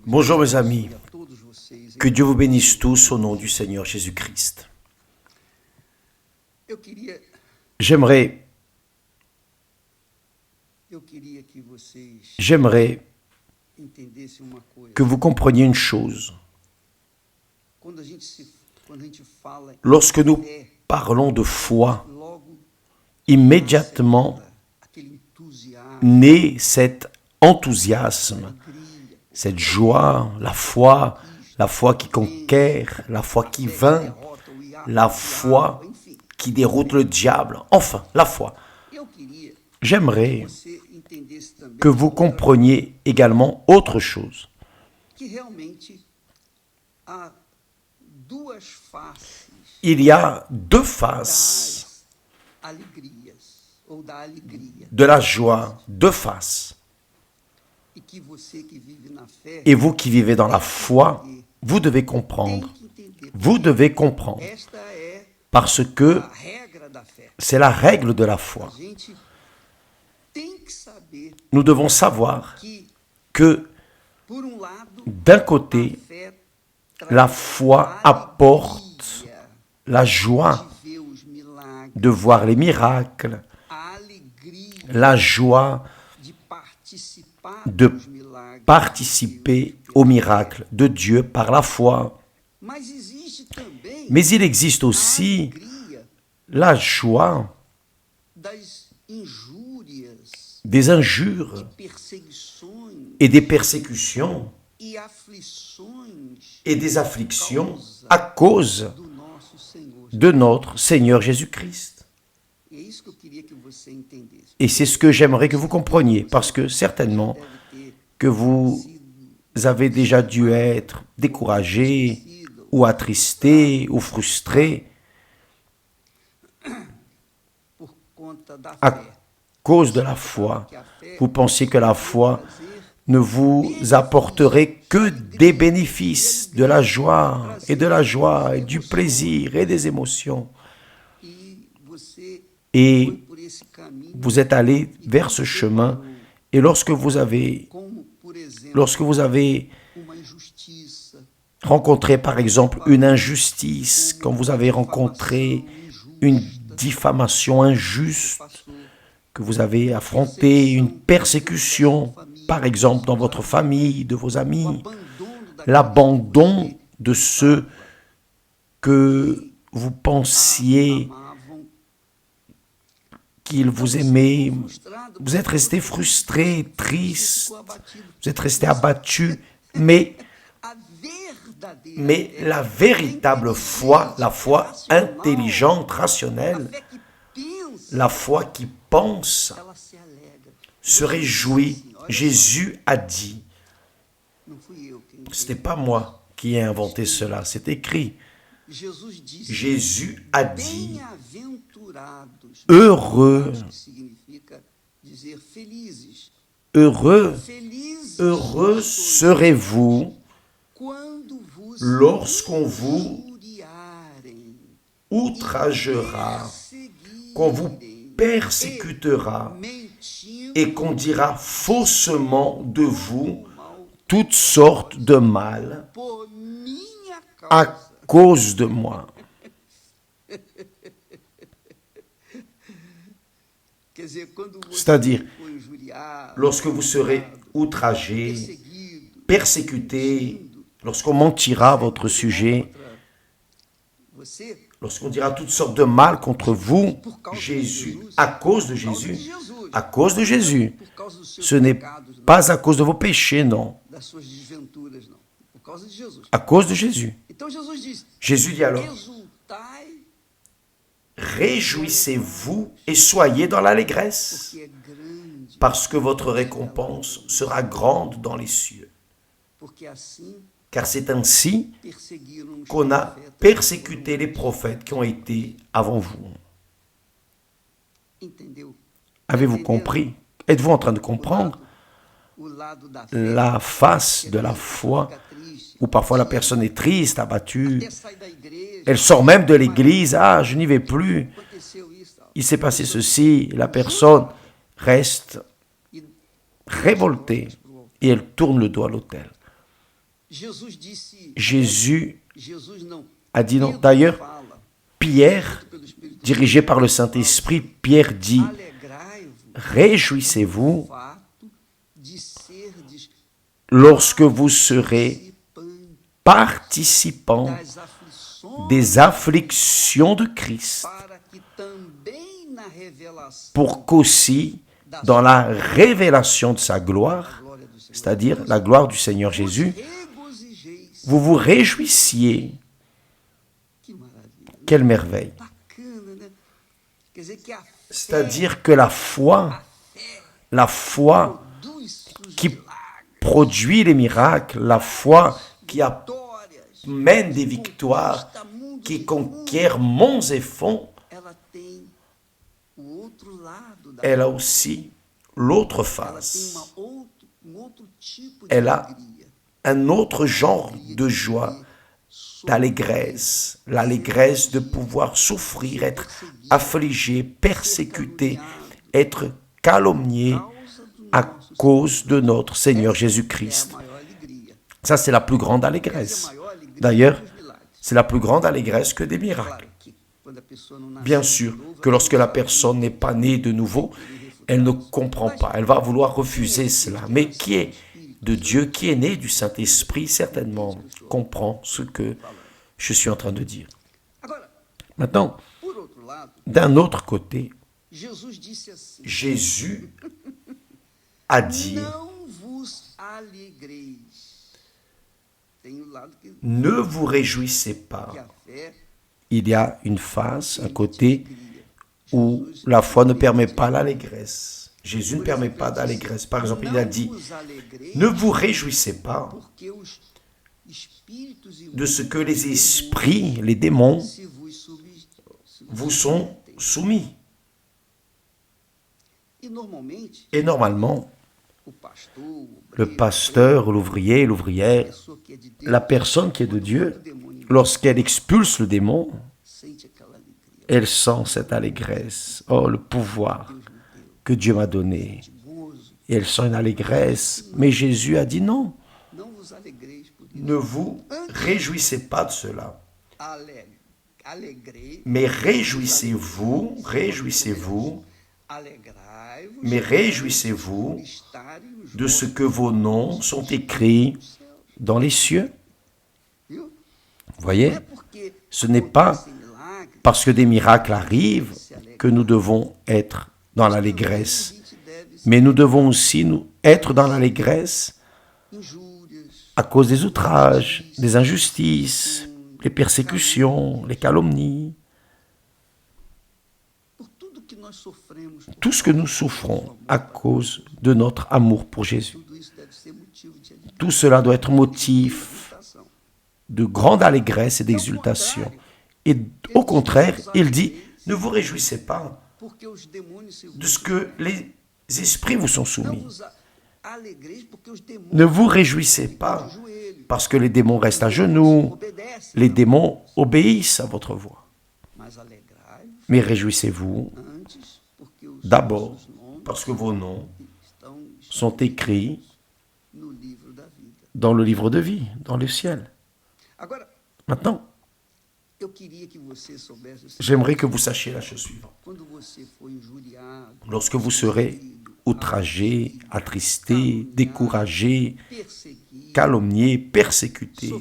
Bonjour mes amis, que Dieu vous bénisse tous au nom du Seigneur Jésus-Christ. J'aimerais que vous compreniez une chose. Lorsque nous parlons de foi, immédiatement naît cet enthousiasme, cette joie, la foi qui conquiert, la foi qui vainc, la foi qui déroute le diable, enfin, la foi. J'aimerais que vous compreniez également autre chose. Il y a deux faces de la joie, deux faces. Et vous qui vivez dans la foi, vous devez comprendre. Vous devez comprendre. Parce que c'est la règle de la foi. Nous devons savoir que d'un côté, la foi apporte la joie de voir les miracles, la joie de participer aux miracles de Dieu par la foi. Mais il existe aussi la joie des injures et des persécutions et des afflictions à cause de notre Seigneur Jésus-Christ. Et c'est ce que j'aimerais que vous compreniez, parce que certainement que vous avez déjà dû être découragé ou attristé ou frustré à cause de la foi. Vous pensiez que la foi ne vous apporterait que des bénéfices, de la joie et du plaisir et des émotions. Et vous êtes allé vers ce chemin, et lorsque vous avez rencontré par exemple une injustice, quand vous avez rencontré une diffamation injuste, que vous avez affronté une persécution, par exemple dans votre famille, de vos amis, l'abandon de ceux que vous pensiez qu'ils vous aimaient, vous êtes resté frustré, triste, vous êtes resté abattu, mais la véritable foi, la foi intelligente, rationnelle, la foi qui pense, se réjouit. Jésus a dit, ce n'est pas moi qui ai inventé cela, c'est écrit. Jésus a dit, heureux serez-vous lorsqu'on vous outragera, qu'on vous persécutera et qu'on dira faussement de vous toutes sortes de mal à cause de moi. C'est-à-dire, lorsque vous serez outragé, persécuté, lorsqu'on mentira à votre sujet, lorsqu'on dira toutes sortes de mal contre vous, Jésus, à cause de Jésus, ce n'est pas à cause de vos péchés, non. À cause de Jésus. Jésus dit alors, réjouissez-vous et soyez dans l'allégresse, parce que votre récompense sera grande dans les cieux. Car c'est ainsi qu'on a persécuté les prophètes qui ont été avant vous. Avez-vous compris? Êtes-vous en train de comprendre la face de la foi, où parfois la personne est triste, abattue, elle sort même de l'église, ah, je n'y vais plus, il s'est passé ceci, la personne reste révoltée et elle tourne le dos à l'autel. Jésus a dit non. D'ailleurs, Pierre, dirigé par le Saint-Esprit, Pierre dit, réjouissez-vous lorsque vous serez participants des afflictions de Christ, pour qu'aussi, dans la révélation de sa gloire, c'est-à-dire la gloire du Seigneur Jésus, vous vous réjouissiez. Quelle merveille! C'est-à-dire que la foi qui produit les miracles, la foi qui amène des victoires, qui conquiert monts et fonds, elle a aussi l'autre face. Elle a un autre genre de joie, d'allégresse, l'allégresse de pouvoir souffrir, être affligé, persécuté, être calomnié à cause de notre Seigneur Jésus-Christ. Ça, c'est la plus grande allégresse. D'ailleurs, c'est la plus grande allégresse que des miracles. Bien sûr que lorsque la personne n'est pas née de nouveau, elle ne comprend pas, elle va vouloir refuser cela. Mais qui est de Dieu, qui est né du Saint-Esprit, certainement comprend ce que je suis en train de dire. Maintenant, d'un autre côté, Jésus a dit, ne vous réjouissez pas. Il y a une face, un côté où la foi ne permet pas l'allégresse. Jésus ne permet pas d'allégresse. Par exemple, il a dit, ne vous réjouissez pas de ce que les esprits, les démons, vous sont soumis. Et normalement, le pasteur, l'ouvrier, l'ouvrière, la personne qui est de Dieu, lorsqu'elle expulse le démon, elle sent cette allégresse. Oh, le pouvoir que Dieu m'a donné. Et elle sent une allégresse. Mais Jésus a dit non. Ne vous réjouissez pas de cela. Mais réjouissez-vous, mais réjouissez-vous de ce que vos noms sont écrits dans les cieux. Vous voyez, ce n'est pas parce que des miracles arrivent que nous devons être dans l'allégresse. Mais nous devons aussi être dans l'allégresse à cause des outrages, des injustices, les persécutions, les calomnies. Tout ce que nous souffrons à cause de notre amour pour Jésus. Tout cela doit être motif de grande allégresse et d'exultation. Et au contraire, il dit, ne vous réjouissez pas de ce que les esprits vous sont soumis. Ne vous réjouissez pas parce que les démons restent à genoux, les démons obéissent à votre voix. Mais réjouissez-vous d'abord parce que vos noms sont écrits dans le livre de vie, dans le ciel. Maintenant, j'aimerais que vous sachiez la chose suivante. Lorsque vous serez outragé, attristé, découragé, calomnié, persécuté,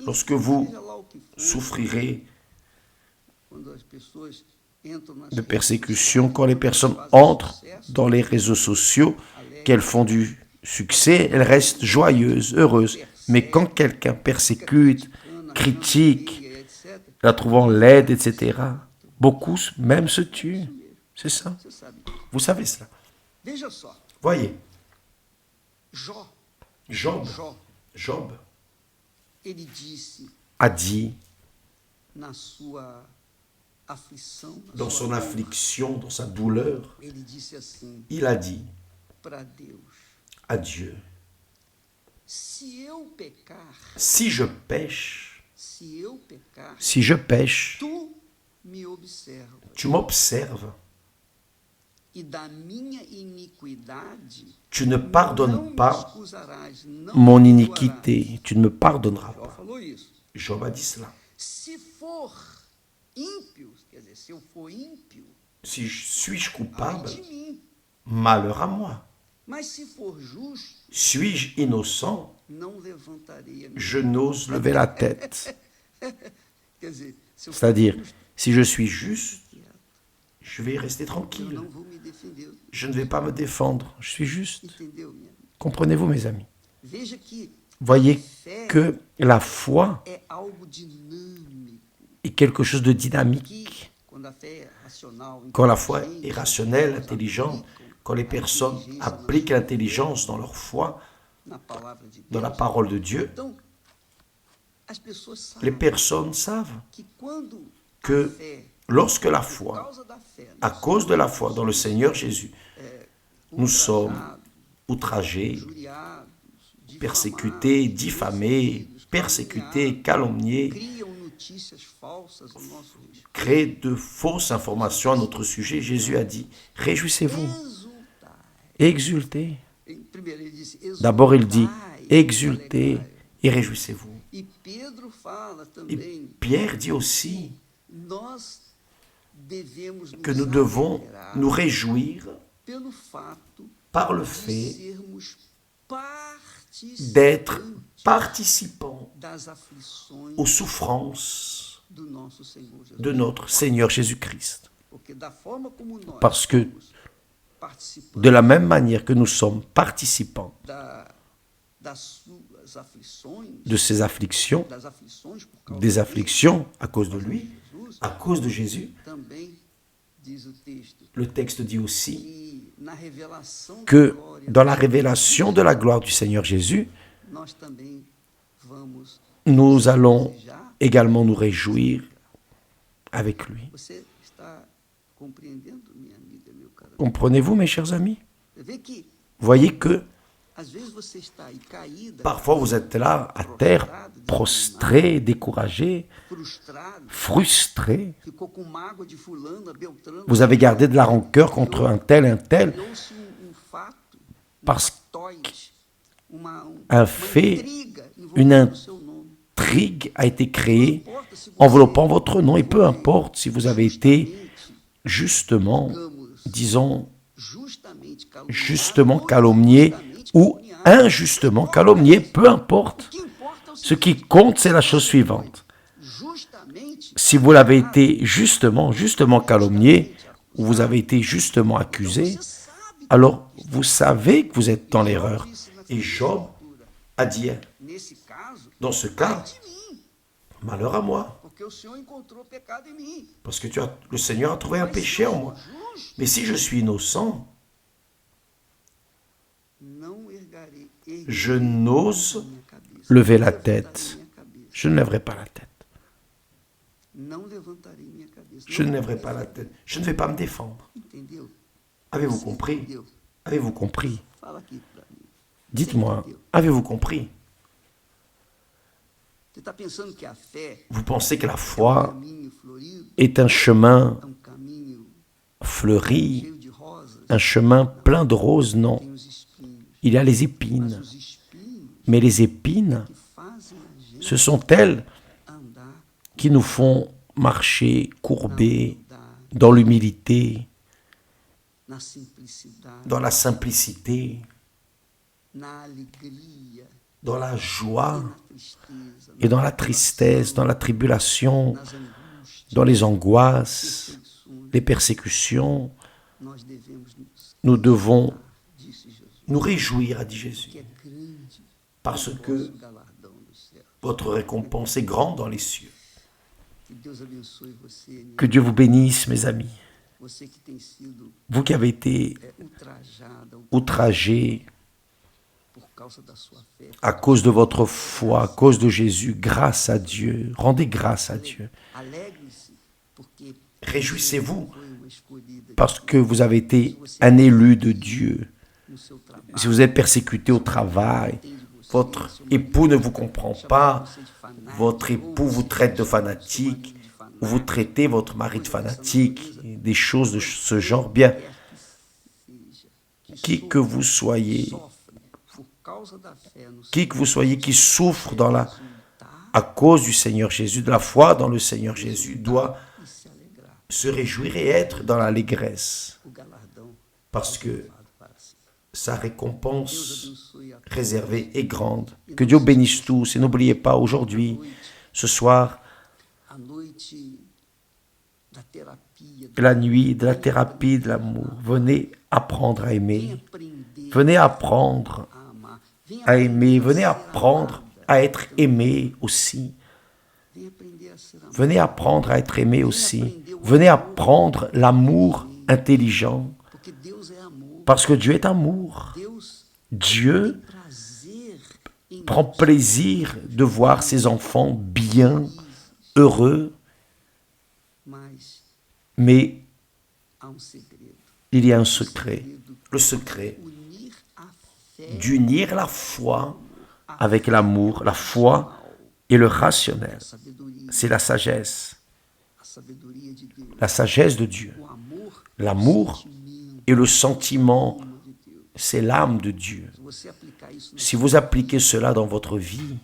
lorsque vous souffrirez de persécution, quand les personnes entrent dans les réseaux sociaux, qu'elles font du succès, elles restent joyeuses, heureuses. Mais quand quelqu'un persécute, critique, la trouvant laide, etc., beaucoup même se tuent. C'est ça. Vous savez cela. Voyez. Job a dit, dans son affliction, dans sa douleur, il a dit à Dieu, si je pêche, tu m'observes. Tu ne pardonnes pas mon iniquité, tu ne me pardonneras pas. Job a dit cela. Si suis-je coupable, malheur à moi. Suis-je innocent, je n'ose lever la tête. C'est-à-dire, si je suis juste, je vais rester tranquille. Je ne vais pas me défendre, je suis juste. Comprenez-vous, mes amis? Voyez que la foi est quelque chose de dynamique. Quand la foi est rationnelle, intelligente, quand les personnes appliquent l'intelligence dans leur foi, dans la parole de Dieu, les personnes savent que lorsque la foi, à cause de la foi dans le Seigneur Jésus, nous sommes outragés, persécutés, diffamés, persécutés, calomniés, créer de fausses informations à notre sujet, Jésus a dit, réjouissez-vous, exultez. D'abord, il dit, exultez et réjouissez-vous. Et Pierre dit aussi que nous devons nous réjouir par le fait d'être participants aux souffrances de notre Seigneur Jésus-Christ. Parce que de la même manière que nous sommes participants de ces afflictions, des afflictions à cause de lui, à cause de Jésus, le texte dit aussi que dans la révélation de la gloire du Seigneur Jésus, nous allons également nous réjouir avec lui. Comprenez-vous, mes chers amis? Voyez que parfois vous êtes là à terre, prostré, découragé, frustré. Vous avez gardé de la rancœur contre un tel, parce qu'un fait, une intrigue a été créée enveloppant votre nom. Et peu importe si vous avez été justement, disons, justement calomnié ou injustement calomnié, peu importe. Ce qui compte, c'est la chose suivante. Si vous l'avez été justement calomnié, ou vous avez été justement accusé, alors vous savez que vous êtes dans l'erreur. Et Job a dit, dans ce cas, malheur à moi, parce que le Seigneur a trouvé un péché en moi. Mais si je suis innocent, je n'ose lever la tête. Je ne lèverai pas la tête. Je ne lèverai pas la tête. Je ne vais pas me défendre. Avez-vous compris? Avez-vous compris? Dites-moi, avez-vous compris? Vous pensez que la foi est un chemin fleuri, un chemin plein de roses? Non. Il y a les épines. Mais les épines, ce sont elles qui nous font marcher courbés dans l'humilité, dans la simplicité, dans la joie et dans la tristesse, dans la tribulation, dans les angoisses, les persécutions. Nous devons nous réjouir, a dit Jésus, parce que votre récompense est grande dans les cieux. Que Dieu vous bénisse, mes amis. Vous qui avez été outragés à cause de votre foi, à cause de Jésus, grâce à Dieu, rendez grâce à Dieu. Réjouissez-vous parce que vous avez été un élu de Dieu. Si vous êtes persécuté au travail, votre époux ne vous comprend pas, votre époux vous traite de fanatique, ou vous traitez votre mari de fanatique, des choses de ce genre, bien, Qui que vous soyez, qui souffre à cause du Seigneur Jésus, de la foi dans le Seigneur Jésus, doit se réjouir et être dans l'allégresse, parce que sa récompense réservée est grande. Que Dieu bénisse tous, et n'oubliez pas aujourd'hui, ce soir, la nuit de la thérapie de l'amour. Venez apprendre à aimer. Venez apprendre à aimer. Venez apprendre à être aimé aussi. Venez apprendre à être aimé aussi. Venez apprendre l'amour intelligent. Parce que Dieu est amour. Dieu prend plaisir de voir ses enfants bien, heureux. Mais il y a un secret. Le secret d'unir la foi avec l'amour, la foi et le rationnel. C'est la sagesse de Dieu. L'amour et le sentiment, c'est l'âme de Dieu. Si vous appliquez cela dans votre vie,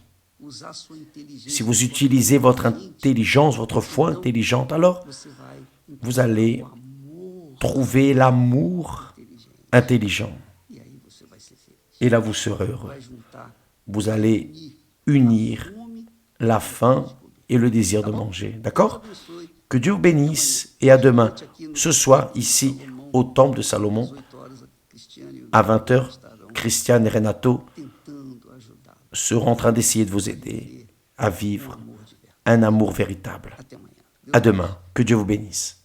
si vous utilisez votre intelligence, votre foi intelligente, alors vous allez trouver l'amour intelligent. Et là, vous serez heureux. Vous allez unir la faim et le désir de manger. D'accord? Que Dieu vous bénisse et à demain. Ce soir, ici, au Temple de Salomon, à 20h, Christiane et Renato seront en train d'essayer de vous aider à vivre un amour véritable. À demain. Que Dieu vous bénisse.